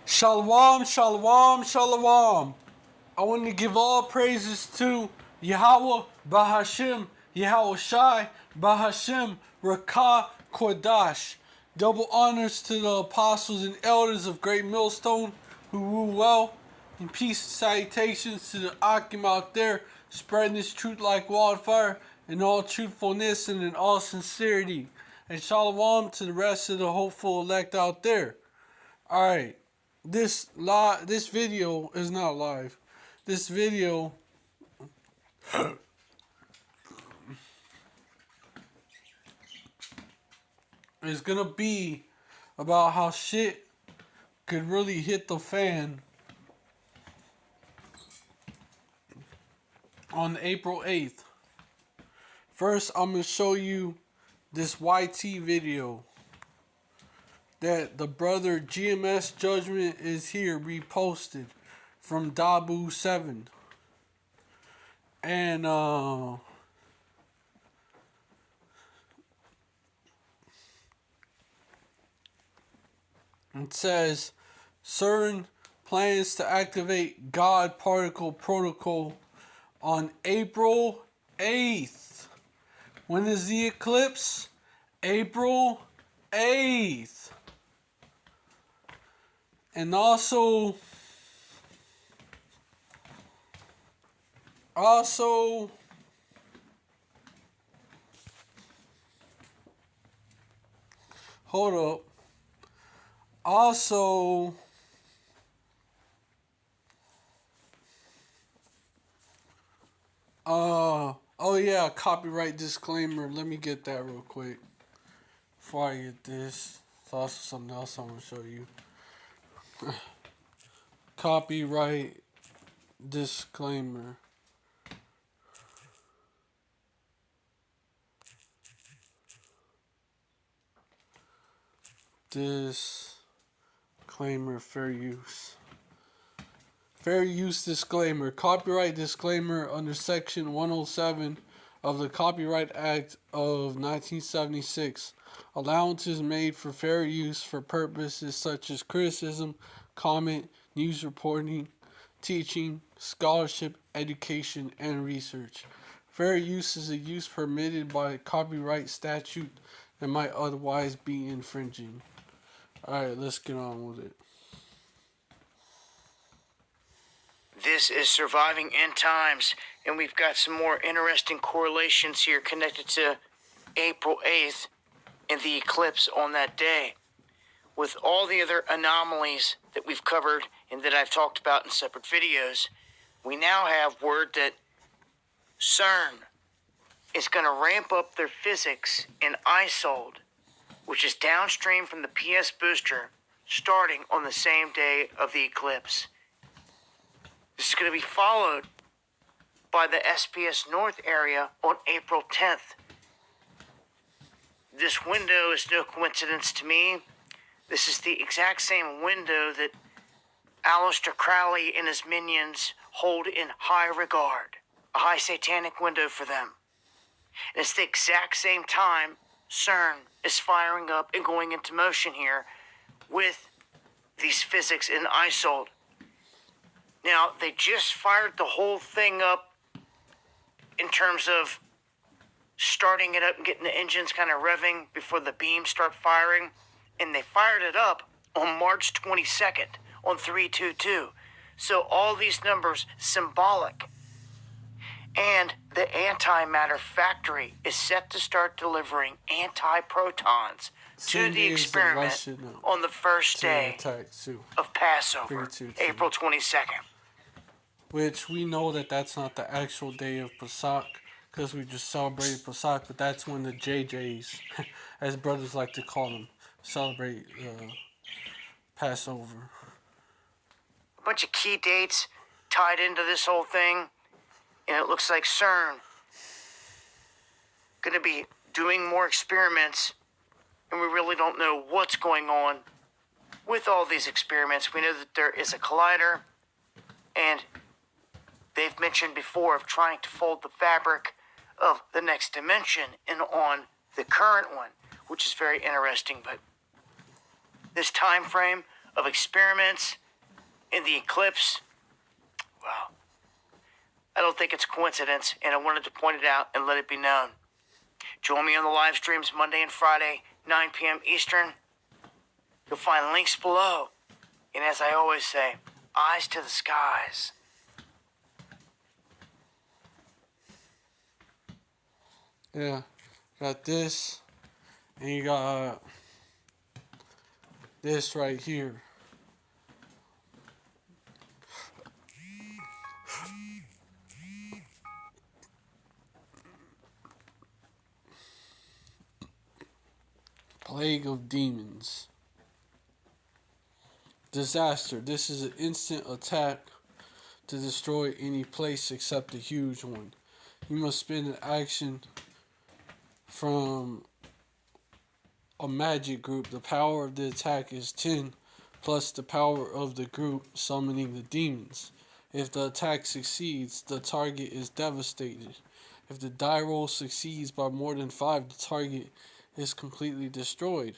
Shalom, shalom, shalom. I want to give all praises to Yahweh Bahashim, Yahweh Shai Bahashim, Rakah Kodash. Double honors to the apostles and elders of Great Millstone who rule well. And peace and salutations to the Akim out there spreading this truth like wildfire in all truthfulness and in all sincerity. And shalom to the rest of the hopeful elect out there. Alright, this video is not live. This video is gonna be about how shit could really hit the fan on April 8th. First, I'm gonna show you this YT video that the brother GMS Judgment is here reposted from Dabu 7. And it says CERN plans to activate God Particle Protocol on April 8th. When is the eclipse? April 8th. And also hold up. Also, oh yeah, copyright disclaimer. Let me get that real quick before I get this. It's also something else I'm gonna show you. Copyright disclaimer. Disclaimer, fair use. Fair use disclaimer. Copyright disclaimer under Section 107 of the Copyright Act of 1976. Allowances made for fair use for purposes such as criticism, comment, news reporting, teaching, scholarship, education, and research. Fair use is a use permitted by copyright statute that might otherwise be infringing. Alright, let's get on with it. This is Surviving End Times, and we've got some more interesting correlations here connected to April 8th and the eclipse on that day. With all the other anomalies that we've covered and that I've talked about in separate videos, we now have word that CERN is going to ramp up their physics in ISOLD, which is downstream from the PS booster, starting on the same day of the eclipse. This is going to be followed by the SPS North area on April 10th. This window is no coincidence to me. This is the exact same window that Aleister Crowley and his minions hold in high regard. A high satanic window for them. And it's the exact same time CERN is firing up and going into motion here with these physics in ISOLD. Now, they just fired the whole thing up in terms of starting it up and getting the engines kind of revving before the beams start firing. And they fired it up on March 22nd on 322. So all these numbers symbolic. And the antimatter factory is set to start delivering anti-protons to the experiment on the first day of Passover, April 22nd. Which we know that that's not the actual day of Pesach, because we just celebrated Pesach, but that's when the JJs, as brothers like to call them, celebrate Passover. A bunch of key dates tied into this whole thing, and it looks like CERN going to be doing more experiments, and we really don't know what's going on with all these experiments. We know that there is a collider, and they've mentioned before of trying to fold the fabric of the next dimension in on the current one, which is very interesting. But this time frame of experiments in the eclipse. Well, I don't think it's a coincidence, and I wanted to point it out and let it be known. Join me on the live streams Monday and Friday, 9 p.m. Eastern. You'll find links below. And as I always say, eyes to the skies. Yeah, got this, and you got this right here. Plague of Demons. Disaster. This is an instant attack to destroy any place except a huge one. You must spend an action from a magic group. The power of the attack is 10 plus the power of the group summoning the demons. If the attack succeeds, the target is devastated. If the die roll succeeds by more than 5, the target is completely destroyed.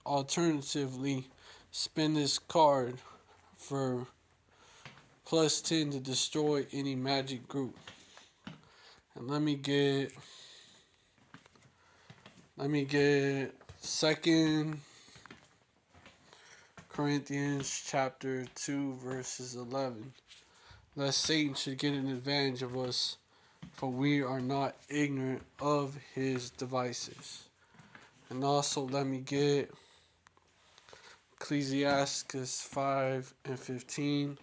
Alternatively, spin this card for plus 10 to destroy any magic group. And let me get 2 Corinthians chapter 2 verses 11. Lest Satan should get an advantage of us, for we are not ignorant of his devices. And also let me get Ecclesiastes 5 and 15.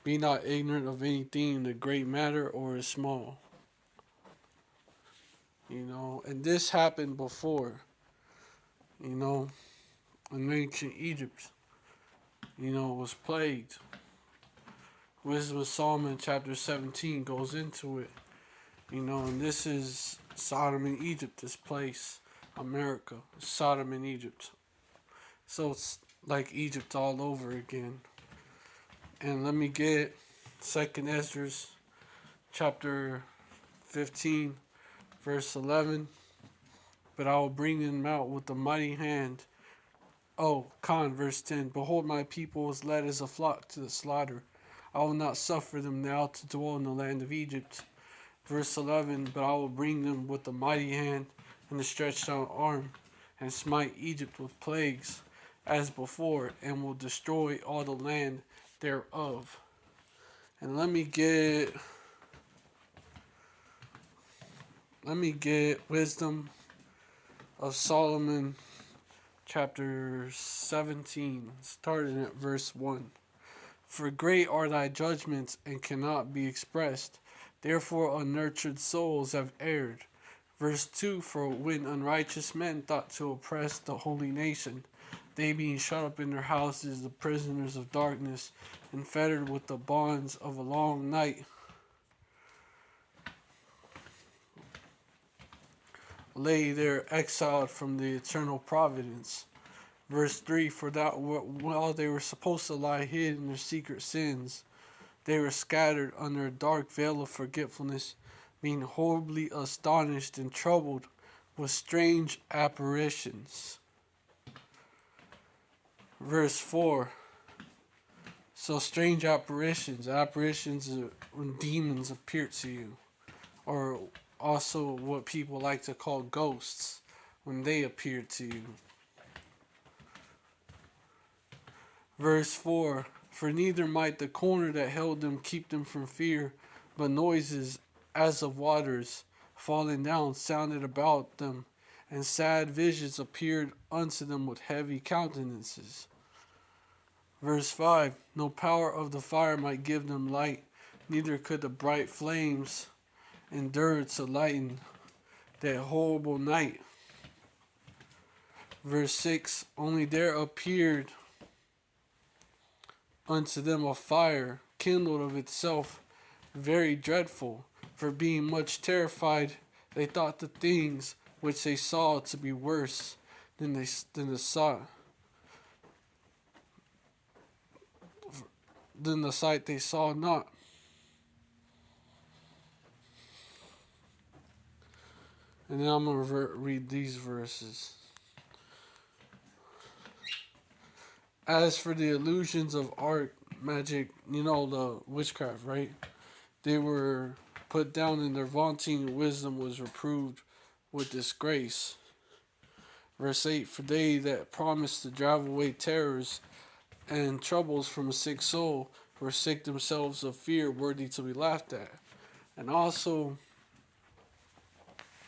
Be not ignorant of anything, the great matter or is small. And this happened before, in ancient Egypt, was plagued. Wisdom of Solomon chapter 17 goes into it, and this is Sodom and Egypt, this place, America, Sodom and Egypt. So it's like Egypt all over again. And let me get 2nd Ezra chapter 15 verse 11. But I will bring them out with a mighty hand. Verse 10. Behold, my people is led as a flock to the slaughter. I will not suffer them now to dwell in the land of Egypt. Verse 11. But I will bring them with a mighty hand and a stretched out arm, and smite Egypt with plagues as before, and will destroy all the land thereof. And let me get Wisdom of Solomon chapter 17, starting at verse 1. For great are thy judgments and cannot be expressed, therefore unnurtured souls have erred. Verse 2. For when unrighteous men thought to oppress the holy nation, they being shut up in their houses, the prisoners of darkness, and fettered with the bonds of a long night, lay there exiled from the eternal providence. Verse 3. For that while they were supposed to lie hid in their secret sins, they were scattered under a dark veil of forgetfulness, being horribly astonished and troubled with strange apparitions. Verse 4. So strange apparitions are when demons appear to you, or also what people like to call ghosts, when they appear to you. Verse 4. For neither might the corner that held them keep them from fear, but noises as of waters falling down sounded about them, and sad visions appeared unto them with heavy countenances. Verse 5. No power of the fire might give them light, neither could the bright flames endure to lighten that horrible night. Verse 6. Only there appeared unto them a fire kindled of itself, very dreadful. For being much terrified, they thought the things which they saw to be worse than the sight they saw not. And then I'm going to read these verses. As for the illusions of art, magic, the witchcraft, right? They were put down, and their vaunting wisdom was reproved with disgrace. Verse 8, for they that promised to drive away terrors and troubles from a sick soul forsake themselves of fear worthy to be laughed at. And also,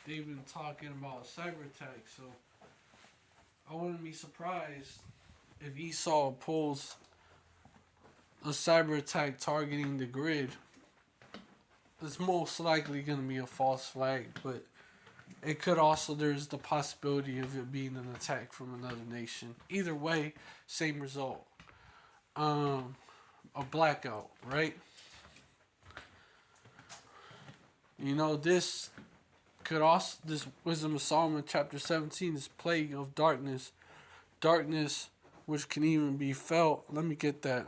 they've been talking about cyber attack, so I wouldn't be surprised if Esau pulls a cyber attack targeting the grid. It's most likely going to be a false flag, but it could also, there's the possibility of it being an attack from another nation. Either way, same result. A blackout, right? This could also, this Wisdom of Solomon chapter 17 is plague of darkness. Darkness which can even be felt. Let me get that.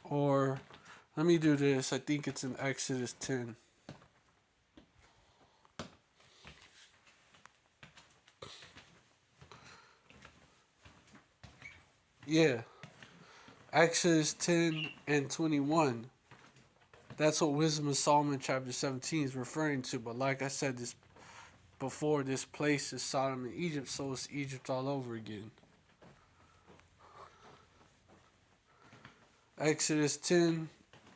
Or let me do this. I think it's in Exodus 10. Yeah. Exodus 10 and 21. That's what Wisdom of Solomon chapter 17 is referring to. But like I said this before, this place is Sodom and Egypt, so it's Egypt all over again. Exodus 10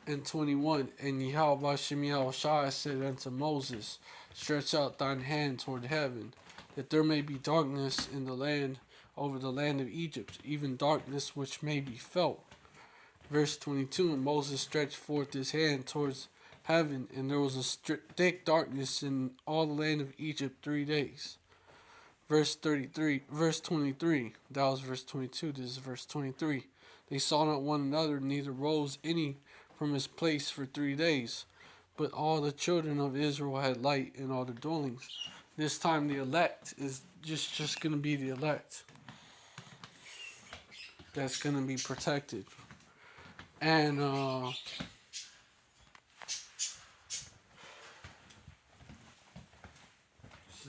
and 21. And Yahweh Bashem Yahushua said unto Moses, stretch out thine hand toward heaven, that there may be darkness in the land over the land of Egypt, even darkness which may be felt. Verse 22, and Moses stretched forth his hand towards heaven, and there was a thick darkness in all the land of Egypt 3 days. Verse 23, that was verse 22, this is verse 23. They saw not one another, neither rose any from his place for 3 days. But all the children of Israel had light in all their dwellings. This time the elect is just going to be the elect. That's going to be protected. And so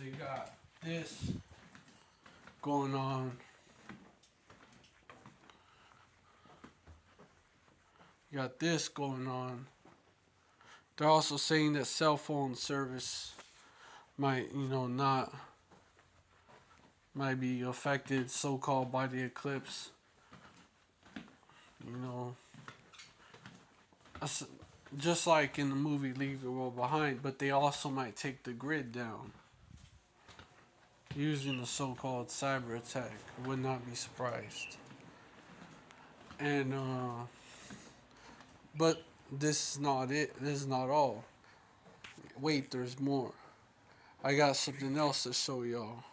you got this going on. You got this going on. They're also saying that cell phone service might, might be affected, so-called, by the eclipse. Just like in the movie Leave the World Behind, but they also might take the grid down using the so-called cyber attack. Would not be surprised. And but this is not it. This is not all. Wait, there's more. I got something else to show y'all.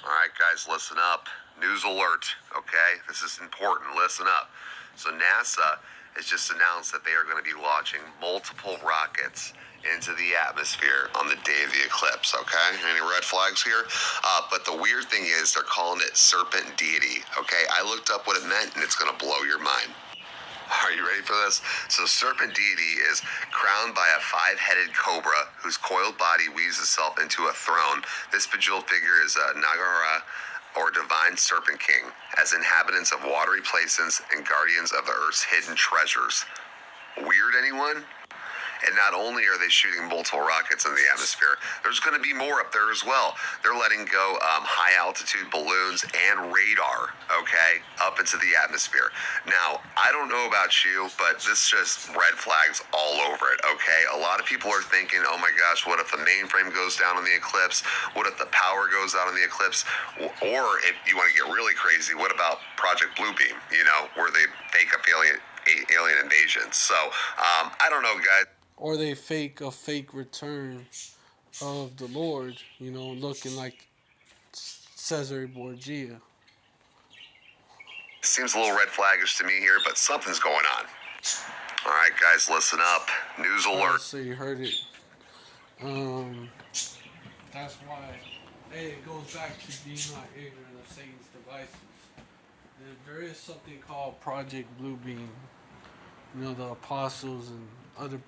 Alright guys, listen up. News alert, okay? This is important. Listen up. So NASA has just announced that they are going to be launching multiple rockets into the atmosphere on the day of the eclipse, okay? Any red flags here? But the weird thing is they're calling it serpent deity, okay? I looked up what it meant and it's going to blow your mind. Are you ready for this? So serpent deity is crowned by a 5-headed cobra whose coiled body weaves itself into a throne. This bejeweled figure is a Nagara, or divine serpent king, as inhabitants of watery places and guardians of the earth's hidden treasures. Weird, anyone? And not only are they shooting multiple rockets in the atmosphere, there's going to be more up there as well. They're letting go high-altitude balloons and radar, okay, up into the atmosphere. Now, I don't know about you, but this just red flags all over it, okay? A lot of people are thinking, oh my gosh, what if the mainframe goes down on the eclipse? What if the power goes out on the eclipse? Or if you want to get really crazy, what about Project Bluebeam, where they fake up alien invasions? So, I don't know, guys. Or they fake a fake return of the Lord, looking like Caesar Borgia. Seems a little red flaggish to me here, but something's going on. All right, guys, listen up. News alert. So you heard it. That's why. Hey, it goes back to being not ignorant of Satan's devices. There is something called Project Bluebeam. You know, the apostles and other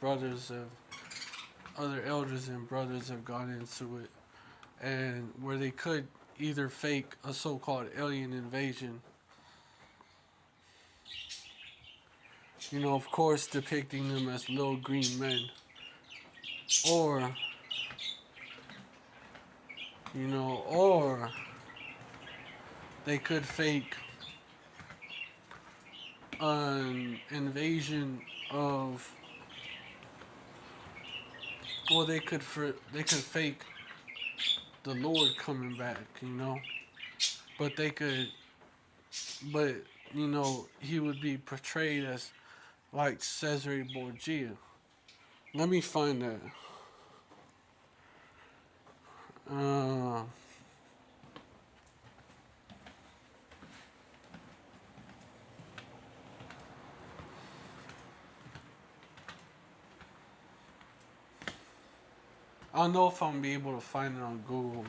other elders and brothers have gone into it, and where they could either fake a so-called alien invasion. You know, of course, depicting them as little green men, or or they could fake an invasion of, or they could fake the Lord coming back, but but he would be portrayed as like Cesare Borgia. Let me find that. I don't know if I'm gonna be able to find it on Google,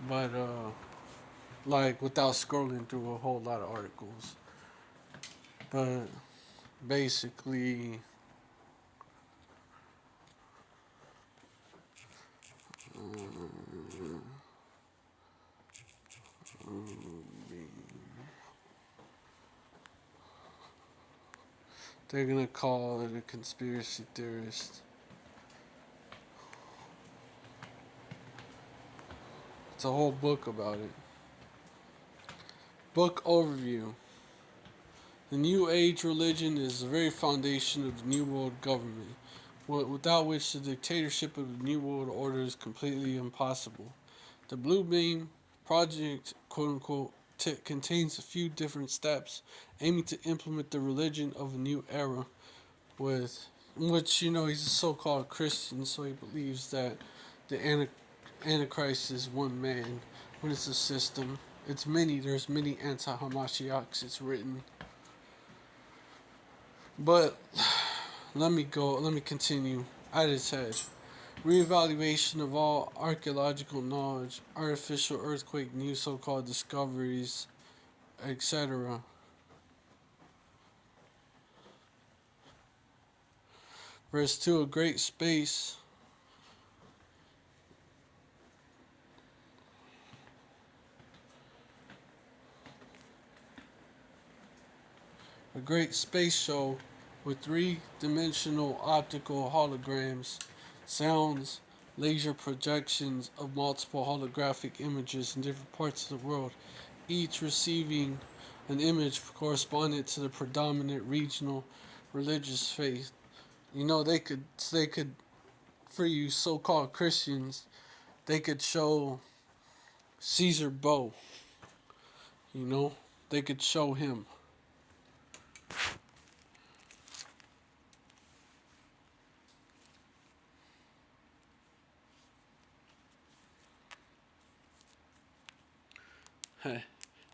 but like without scrolling through a whole lot of articles. But basically, they're gonna call it a conspiracy theorist. It's a whole book about it. Book overview. The New Age religion is the very foundation of the New World government, without which the dictatorship of the New World Order is completely impossible. The Blue Beam Project, quote-unquote, contains a few different steps aiming to implement the religion of a new era, with which, he's a so-called Christian, so he believes that the Antichrist is one man, when it's a system. There's many anti-Hamashiachs, it's written. But let me continue. At its head, reevaluation of all archaeological knowledge, artificial earthquake, new so-called discoveries, etc. Verse 2, a great space show with three-dimensional optical holograms, sounds, laser projections of multiple holographic images in different parts of the world, each receiving an image correspondent to the predominant regional religious faith. They could, for you so-called Christians, they could show Caesar Bow. They could show him.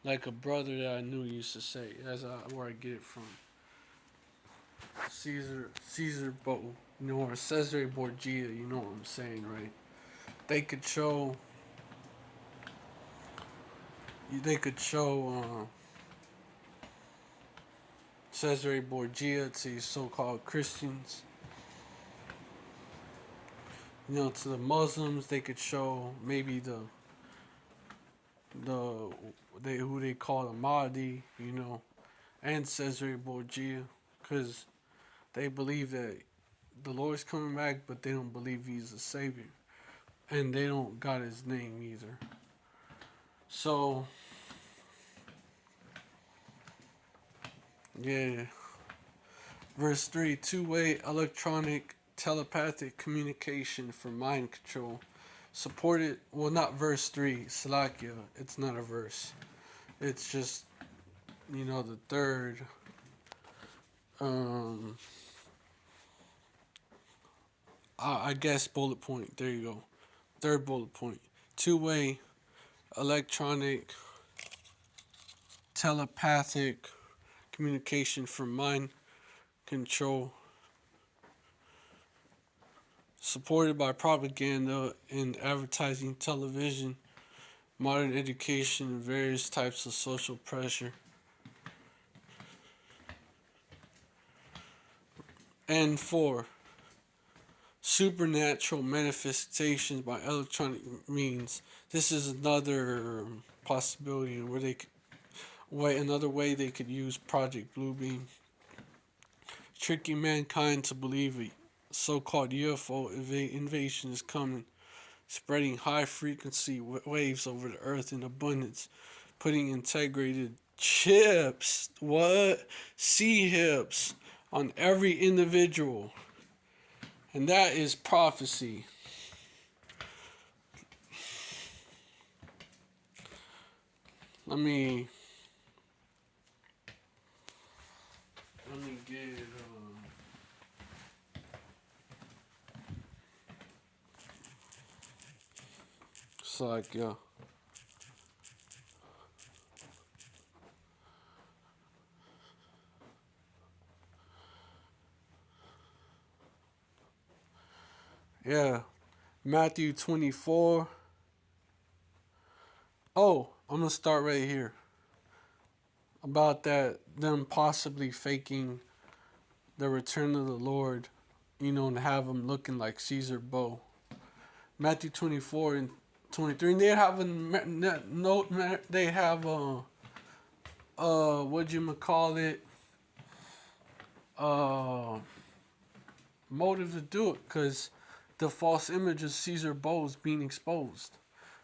Like a brother that I knew used to say. That's where I get it from. Caesar Bo, or Cesare Borgia, you know what I'm saying, right? They could show Cesare Borgia to these so-called Christians. To the Muslims, they could show maybe who they call the Mahdi, and Cesare Borgia, because they believe that the Lord's coming back, but they don't believe he's the Savior, and they don't got his name either. So, yeah. Verse 3, two-way electronic telepathic communication for mind control. Supported, well, not verse 3, Salakia, it's not a verse. It's just, the third, I guess bullet point, there you go. Third bullet point. Two-way electronic telepathic communication for mind control, supported by propaganda and advertising, television, modern education, and various types of social pressure. And 4. Supernatural manifestations by electronic means. This is another possibility where another way they could use Project Bluebeam, tricking mankind to believe a so-called UFO invasion is coming, spreading high-frequency waves over the Earth in abundance, putting integrated chips, C-hips, on every individual. And that is prophecy. Let me get it's like yeah, Matthew 24. Oh, I'm gonna start right here about that, them possibly faking the return of the Lord, and have them looking like Caesar Bow. Matthew 24 and 23. And they have a note. They have what you call it, motive to do it, because the false image of Caesar Bows being exposed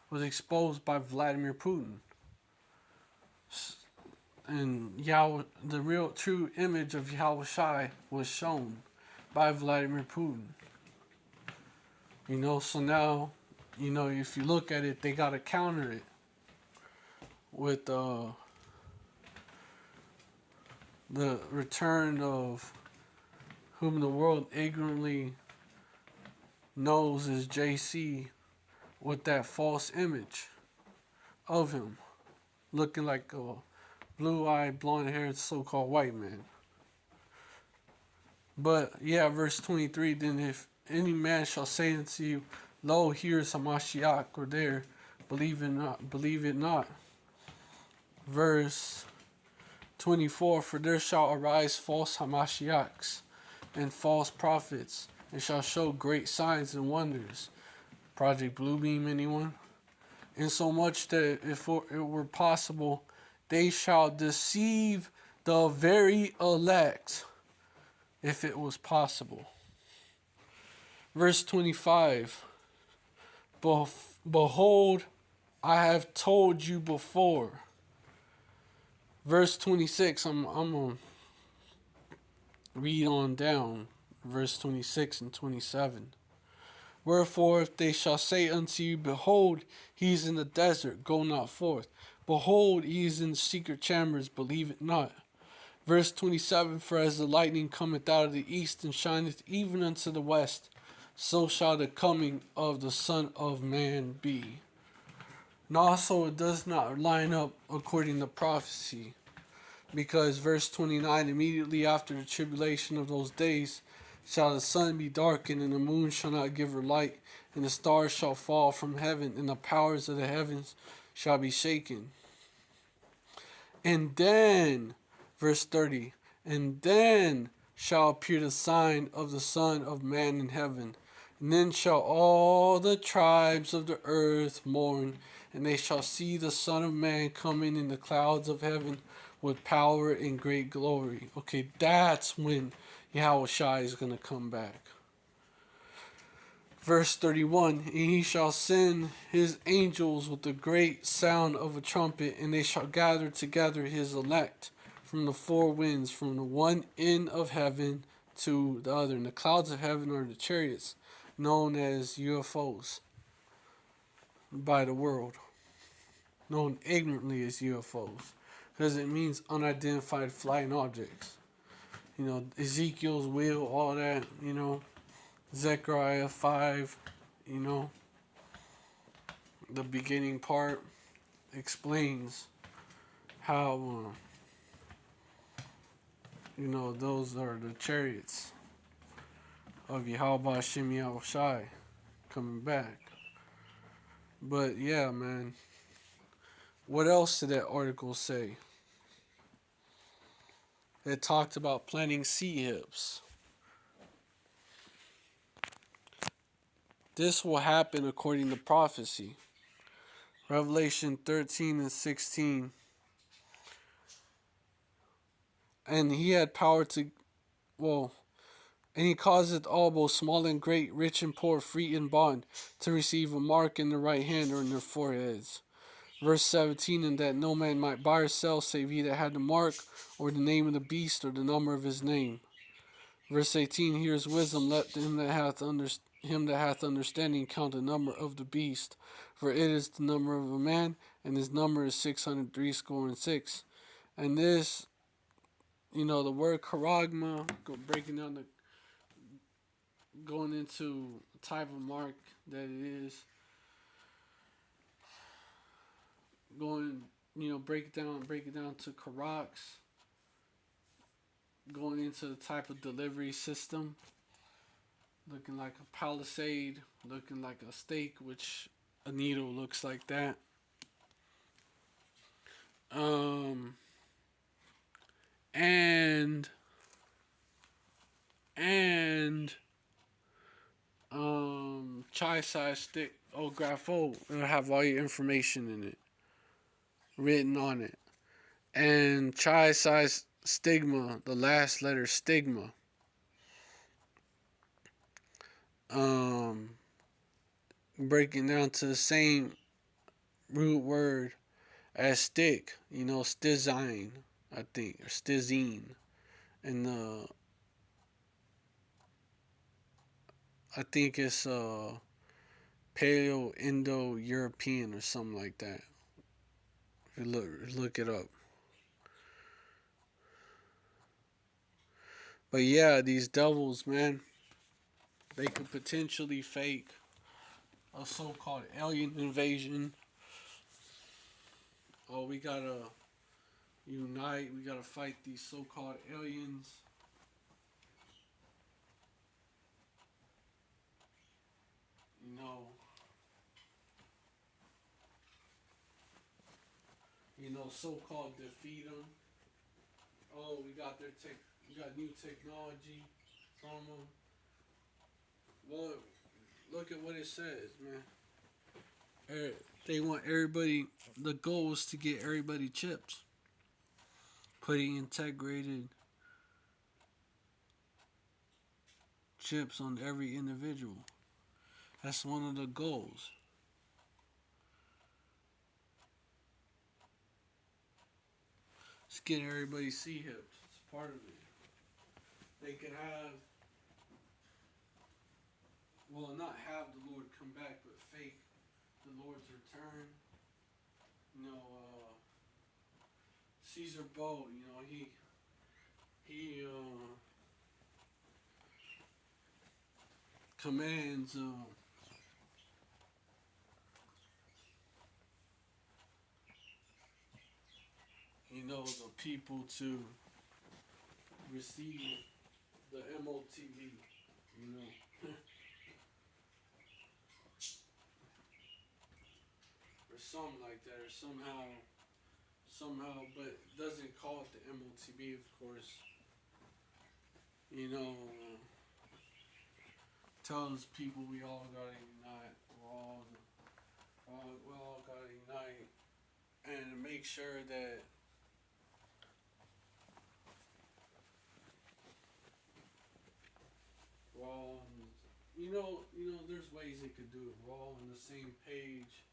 was exposed by Vladimir Putin. And the real true image of Yahweh Shai was shown by Vladimir Putin. So now, if you look at it, they got to counter it with the return of whom the world ignorantly knows as JC, with that false image of him looking like a blue-eyed, blonde-haired so-called white man. But yeah, verse 23, then if any man shall say unto you, lo, here is Hamashiach, or there, believe it not. Verse 24, for there shall arise false Hamashiachs and false prophets, and shall show great signs and wonders. Project Bluebeam, anyone? Insomuch that if it were possible, they shall deceive the very elect, if it was possible. Verse 25, behold, I have told you before. Verse 26, I'm going to read on down. Verse 26 and 27. Wherefore, if they shall say unto you, behold, he is in the desert, go not forth. Behold, he is in the secret chambers, believe it not. Verse 27, for as the lightning cometh out of the east, and shineth even unto the west, so shall the coming of the Son of Man be. And also it does not line up according to prophecy, because verse 29, immediately after the tribulation of those days, shall the sun be darkened, and the moon shall not give her light, and the stars shall fall from heaven, and the powers of the heavens shall be shaken. And then, verse 30, and then shall appear the sign of the Son of Man in heaven. And then shall all the tribes of the earth mourn, and they shall see the Son of Man coming in the clouds of heaven with power and great glory. Okay, that's when Yahweh Shai is going to come back. Verse 31, and he shall send his angels with the great sound of a trumpet, and they shall gather together his elect from the four winds, from the one end of heaven to the other. And the clouds of heaven are the chariots, known as UFOs by the world, known ignorantly as UFOs, because it means unidentified flying objects. Ezekiel's wheel, all that, Zechariah 5, the beginning part explains how, You know, those are the chariots of Yahweh Hashem Yahushai coming back. But yeah, man. What else did that article say? It talked about planting sea hips. This will happen according to prophecy. Revelation 13 and 16. And he had power to, and he causeth all, both small and great, rich and poor, free and bond, to receive a mark in their right hand or in their foreheads. Verse 17, and that no man might buy or sell, save he that had the mark, or the name of the beast, or the number of his name. Verse 18, here is wisdom, let him that hath understanding count the number of the beast, for it is the number of a man, and his number is 666. And this, the word charagma, going into the type of mark that it is, break it down to karax, going into the type of delivery system, looking like a palisade, looking like a stake, which a needle looks like that. Chai size stick, grapho, it'll have all your information in it, written on it. And chai size stigma, the last letter stigma. Breaking down to the same root word as stick, stizine, I think, or stizine. And I think it's Paleo-Indo-European or something like that. If you look it up. But yeah, these devils, man, they could potentially fake a so-called alien invasion. Oh, we gotta unite. We gotta fight these so-called aliens. So-called defeat them. Oh, we got new technology from them. Well, look at what it says, man. They want everybody. The goal is to get everybody chips. Putting integrated chips on every individual. That's one of the goals. It's getting everybody C hips. It's part of it. They could not have the Lord come back, but fake the Lord's return. Caesar Bow, he commands the people to receive the MOTV, or something like that, or somehow, but doesn't call it the MOTB, of course. Tells people we all gotta unite. We all gotta unite and make sure that we're all, there's ways they could do it. We're all on the same page.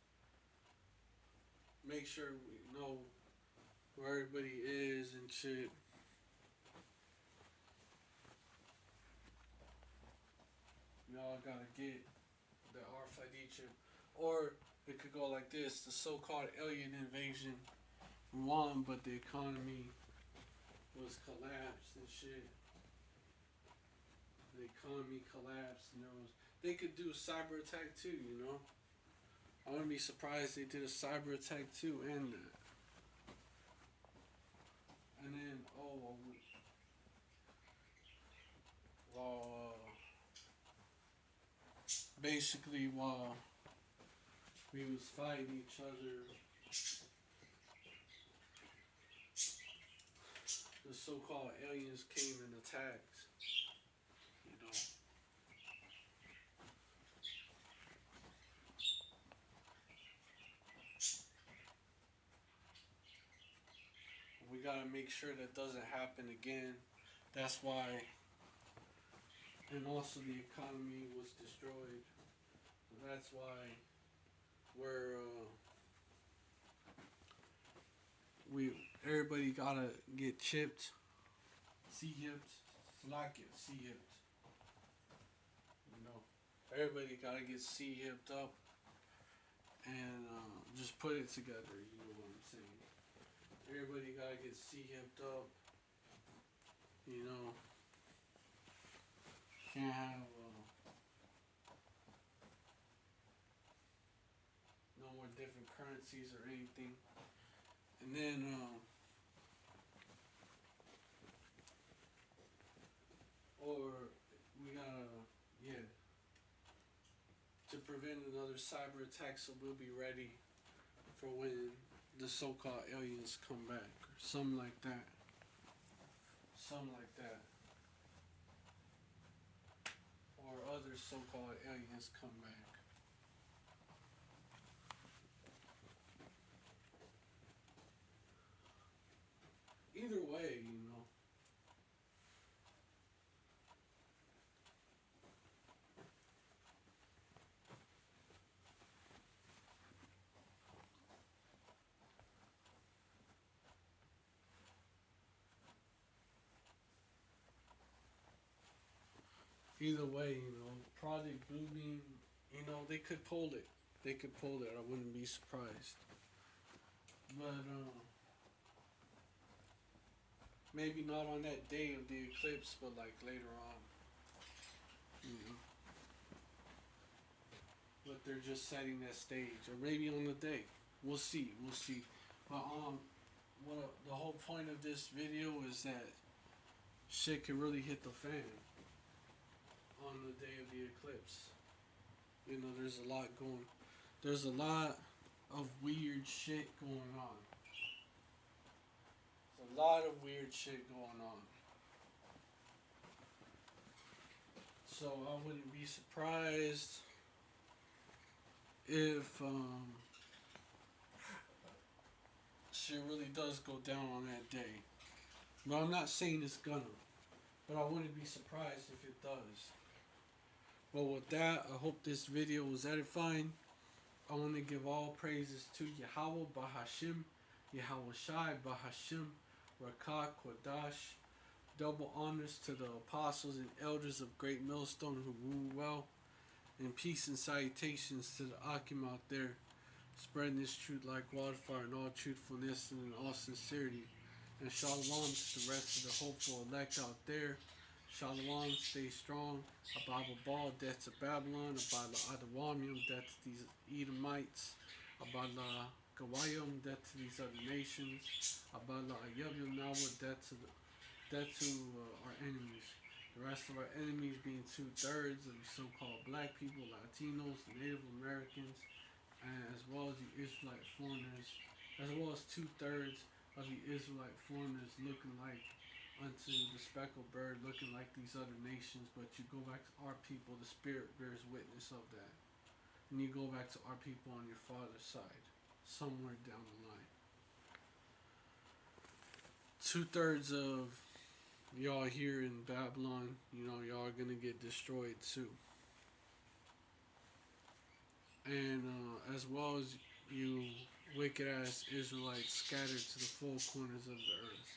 Make sure we know where everybody is and shit. We all gotta get the RFID chip. Or it could go like this: the so-called alien invasion won, but the economy was collapsed and shit. The economy collapsed, and they could do a cyber attack too, I wouldn't be surprised if they did a cyber attack too, and then while basically while we was fighting each other, the so-called aliens came and attacked. You know, we gotta make sure that doesn't happen again. That's why, and also the economy was destroyed. That's why we're we everybody gotta get chipped, C-hipped, Slovakia, C-hipped. You know, everybody gotta get C-hipped up and just put it together. You know what I'm saying? Everybody gotta get C-hipped up. You know, can't have no more different currencies or anything. And then or we gotta, yeah, to prevent another cyber attack, so we'll be ready for when the so-called aliens come back, or something like that. Something like that. Or other so-called aliens come back. Either way, you know. Either way, you know, Project Bluebeam, you know, they could pull it. They could pull it. I wouldn't be surprised. But maybe not on that day of the eclipse, but like later on. You know. But they're just setting that stage, or maybe on the day. We'll see. We'll see. But what the whole point of this video is that shit can really hit the fan on the day of the eclipse. You know, there's a lot going. There's a lot of weird shit going on. There's a lot of weird shit going on. So I wouldn't be surprised if shit really does go down on that day. But I'm not saying it's gonna. But I wouldn't be surprised if it does. But with that, I hope this video was edifying. I want to give all praises to Yahweh Bahashim, Yahweh Shai Bahashim, Rakah Kodash. Double honors to the apostles and elders of Great Millstone who rule well. And peace and salutations to the Akim out there, spreading this truth like wildfire in all truthfulness and in all sincerity. And shalom to the rest of the hopeful elect out there. Shalom, stay strong. Ababa Ball, death to Babylon. Abala Adawamium, death to these Edomites. Abala Gawayim, death to these other nations. Abala Ayabyum Nawa, death to our enemies. The rest of our enemies being 2/3 of the so-called black people, Latinos, Native Americans, and as well as the Israelite foreigners, as well as 2/3 of the Israelite foreigners looking like unto the speckled bird, looking like these other nations. But you go back to our people, the Spirit bears witness of that. And you go back to our people on your father's side, somewhere down the line. 2/3 of y'all here in Babylon, you know, y'all are gonna get destroyed too. And as well as you wicked ass Israelites scattered to the four corners of the earth,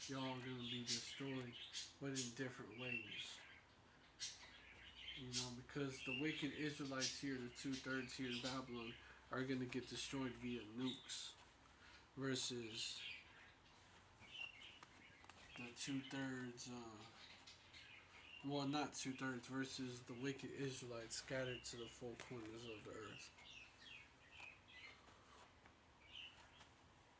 y'all are gonna be destroyed, but in different ways. You know, because the wicked Israelites here, the 2/3 here in Babylon, are gonna get destroyed via nukes, versus the 2/3, well, not 2/3, versus the wicked Israelites scattered to the four corners of the earth.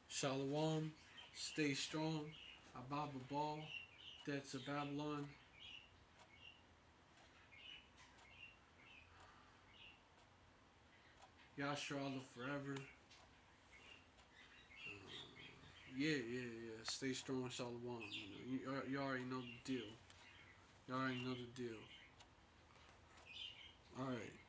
Shalom, stay strong. Ababa Ball, death to Babylon. Yashrala forever. Yeah. Stay strong, Shalom. You already know the deal. You already know the deal. Alright.